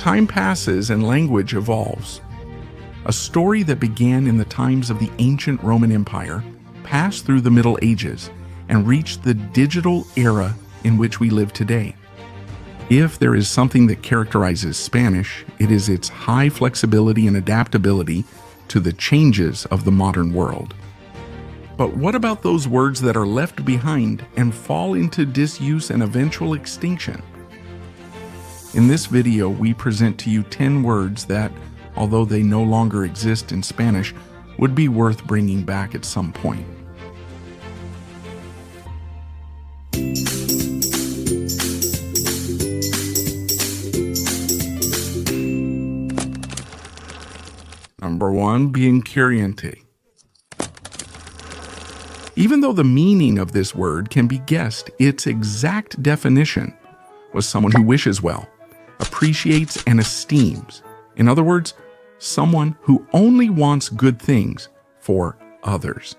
Time passes and language evolves. A story that began in the times of the ancient Roman Empire passed through the Middle Ages and reached the digital era in which we live today. If there is something that characterizes Spanish, it is its high flexibility and adaptability to the changes of the modern world. But what about those words that are left behind and fall into disuse and eventual extinction? In this video, we present to you 10 words that, although they no longer exist in Spanish, would be worth bringing back at some point. Number 1, Bienqueriente. Even though the meaning of this word can be guessed, its exact definition was someone who wishes well, appreciates and esteems. In other words, someone who only wants good things for others.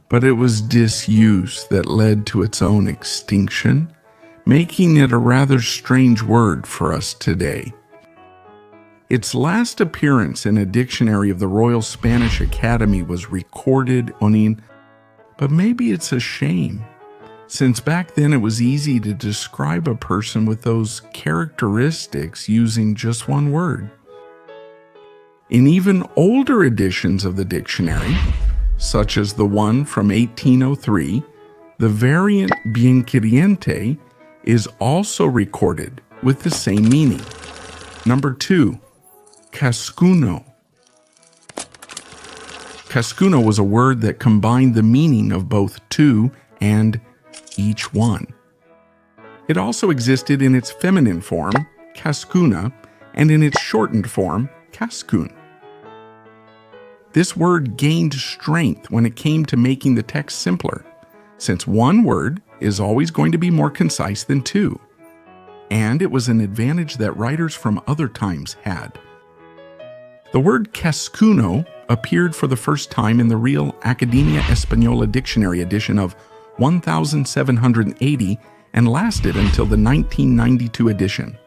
But it was disuse that led to its own extinction, making it a rather strange word for us today. Its last appearance in a dictionary of the Royal Spanish Academy was recorded on, but maybe it's a shame, since back then it was easy to describe a person with those characteristics using just one word. In even older editions of the dictionary, such as the one from 1803, the variant Bienqueriente is also recorded with the same meaning. Number 2, Cascuno. Cascuno was a word that combined the meaning of both two and each one. It also existed in its feminine form, Cascuna, and in its shortened form, Cascun. This word gained strength when it came to making the text simpler, since one word is always going to be more concise than two, and it was an advantage that writers from other times had. The word Cascuno appeared for the first time in the Real Academia Española Dictionary edition of 1780 and lasted until the 1992 edition.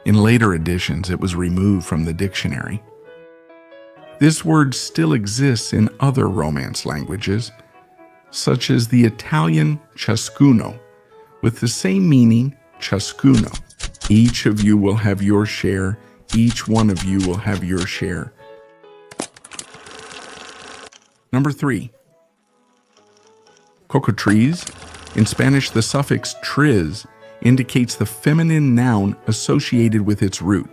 In later editions, it was removed from the dictionary. This word still exists in other Romance languages, such as the Italian ciascuno, with the same meaning, ciascuno. Each of you will have your share. Each one of you will have your share. Number 3, Cocotriz. In Spanish, the suffix triz indicates the feminine noun associated with its root,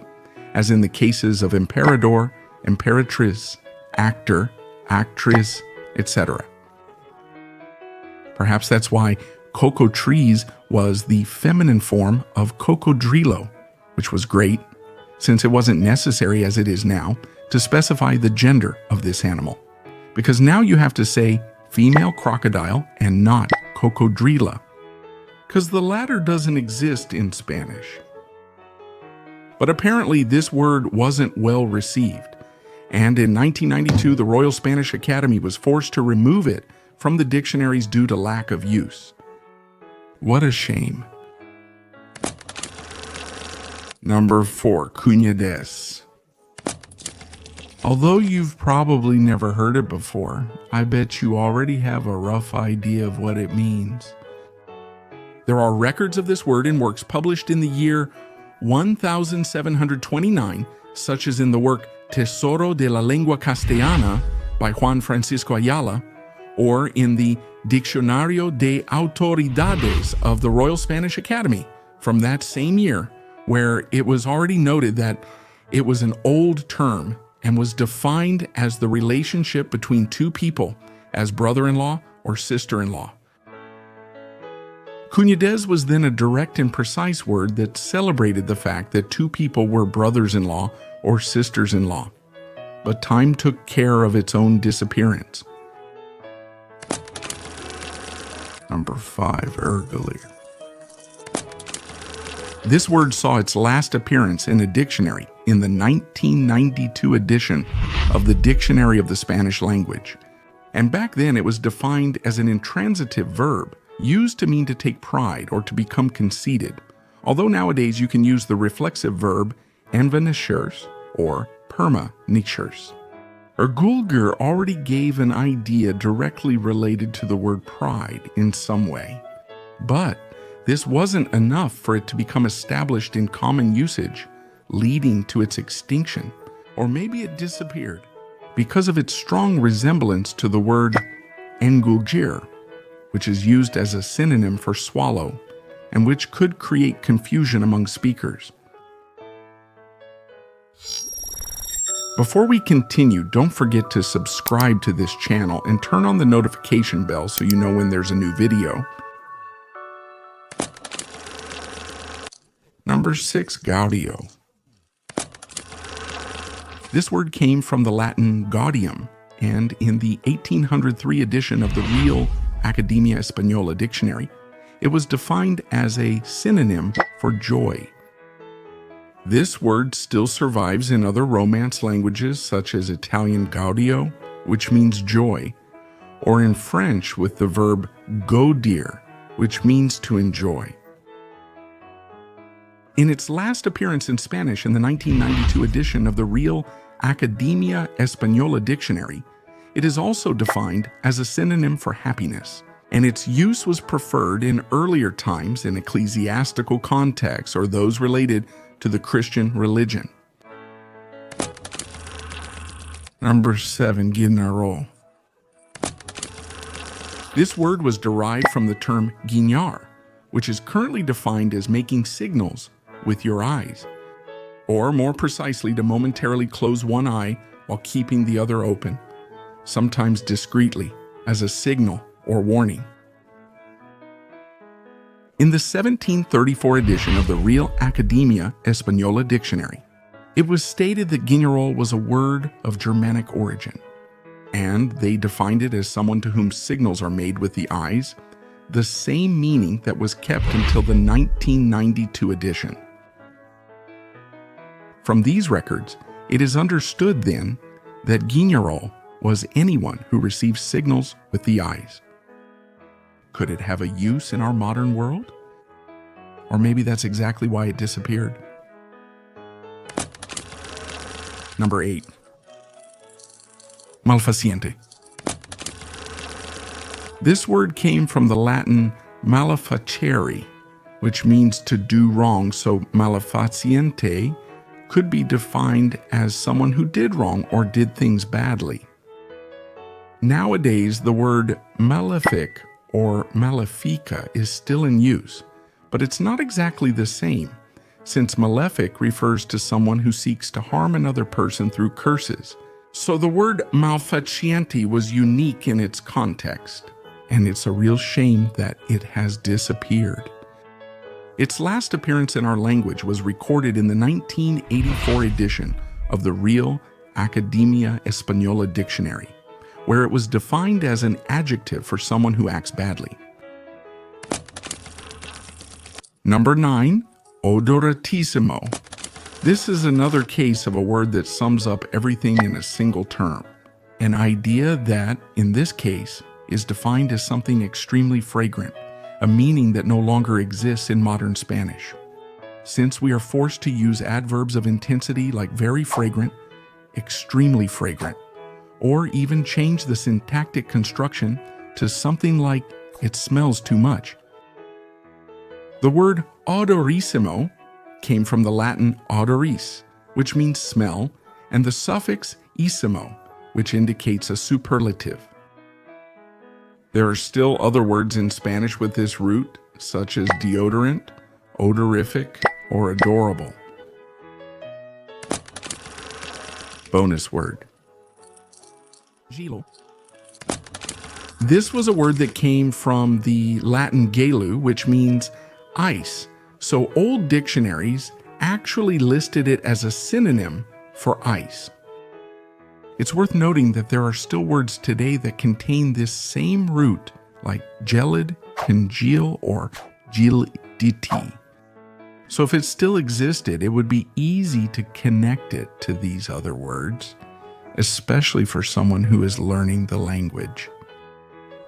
as in the cases of emperador, emperatriz, actor, actress, etc. Perhaps that's why Cocotriz was the feminine form of cocodrilo, which was great, since it wasn't necessary, as it is now, to specify the gender of this animal, because now you have to say female crocodile and not cocodrila, because the latter doesn't exist in Spanish. But apparently this word wasn't well received, and in 1992 the Royal Spanish Academy was forced to remove it from the dictionaries due to lack of use. What a shame. Number 4, Cuñadez. Although you've probably never heard it before, I bet you already have a rough idea of what it means. There are records of this word in works published in the year 1729, such as in the work Tesoro de la Lengua Castellana by Juan Francisco Ayala, or in the Diccionario de Autoridades of the Royal Spanish Academy from that same year, where it was already noted that it was an old term and was defined as the relationship between two people as brother-in-law or sister-in-law. Cuñadez was then a direct and precise word that celebrated the fact that two people were brothers-in-law or sisters-in-law, but time took care of its own disappearance. Number 5, Ergullir. This word saw its last appearance in a dictionary in the 1992 edition of the Dictionary of the Spanish Language. And back then it was defined as an intransitive verb used to mean to take pride or to become conceited, although nowadays you can use the reflexive verb envenenishers or permanishers. Ergullir already gave an idea directly related to the word pride in some way. But this wasn't enough for it to become established in common usage, leading to its extinction, or maybe it disappeared, because of its strong resemblance to the word Ergullir, which is used as a synonym for swallow, and which could create confusion among speakers. Before we continue, don't forget to subscribe to this channel and turn on the notification bell so you know when there's a new video. Number 6, gaudio. This word came from the Latin gaudium, and in the 1803 edition of the Real Academia Española Dictionary, it was defined as a synonym for joy. This word still survives in other Romance languages such as Italian gaudio, which means joy, or in French with the verb gaudir, which means to enjoy. In its last appearance in Spanish in the 1992 edition of the Real Academia Española Dictionary, it is also defined as a synonym for happiness, and its use was preferred in earlier times in ecclesiastical contexts or those related to the Christian religion. Number 7, guignol. This word was derived from the term guignard, which is currently defined as making signals with your eyes, or more precisely to momentarily close one eye while keeping the other open, sometimes discreetly, as a signal or warning. In the 1734 edition of the Real Academia Española Dictionary, it was stated that guignol was a word of Germanic origin, and they defined it as someone to whom signals are made with the eyes, the same meaning that was kept until the 1992 edition. From these records, it is understood then that guignol was anyone who receives signals with the eyes. Could it have a use in our modern world? Or maybe that's exactly why it disappeared. Number 8. Malfaciente. This word came from the Latin malefacere, which means to do wrong, so malfaciente could be defined as someone who did wrong or did things badly. Nowadays, the word malefic or malefica is still in use, but it's not exactly the same, since malefic refers to someone who seeks to harm another person through curses. So the word malfaciente was unique in its context, and it's a real shame that it has disappeared. Its last appearance in our language was recorded in the 1984 edition of the Real Academia Española Dictionary, where it was defined as an adjective for someone who acts badly. Number 9, odoratissimo. This is another case of a word that sums up everything in a single term, an idea that, in this case, is defined as something extremely fragrant, a meaning that no longer exists in modern Spanish. Since we are forced to use adverbs of intensity like very fragrant, extremely fragrant, or even change the syntactic construction to something like it smells too much. The word odorissimo came from the Latin odoris, which means smell, and the suffix issimo, which indicates a superlative. There are still other words in Spanish with this root, such as deodorant, odorific, or adorable. Bonus word. Gelo. This was a word that came from the Latin gelu, which means ice, so old dictionaries actually listed it as a synonym for ice. It's worth noting that there are still words today that contain this same root, like gelid, congeal, or gelidity. So if it still existed, it would be easy to connect it to these other words, especially for someone who is learning the language.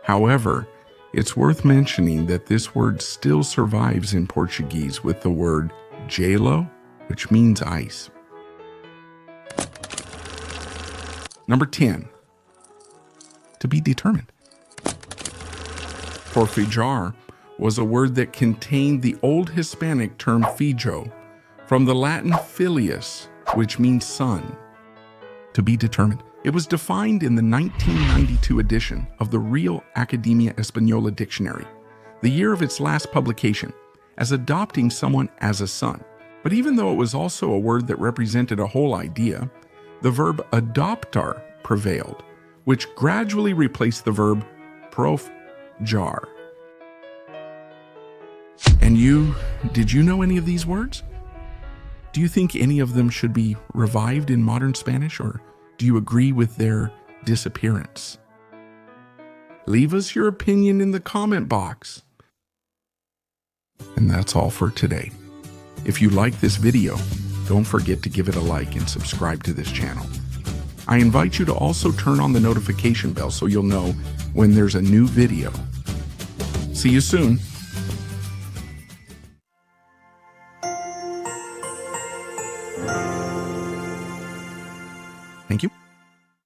However, It's worth mentioning that this word still survives in Portuguese with the word gelo, which means ice. Number 10, to be determined. Porfijar was a word that contained the Old Hispanic term fijo, from the Latin filius, which means son. To be determined. It was defined in the 1992 edition of the Real Academia Española Dictionary, the year of its last publication, as adopting someone as a son. But even though it was also a word that represented a whole idea, the verb adoptar prevailed, which gradually replaced the verb profjar. And you, did you know any of these words? Do you think any of them should be revived in modern Spanish, or do you agree with their disappearance? Leave us your opinion in the comment box. And that's all for today. If you like this video, don't forget to give it a like and subscribe to this channel. I invite you to also turn on the notification bell so you'll know when there's a new video. See you soon. Thank you.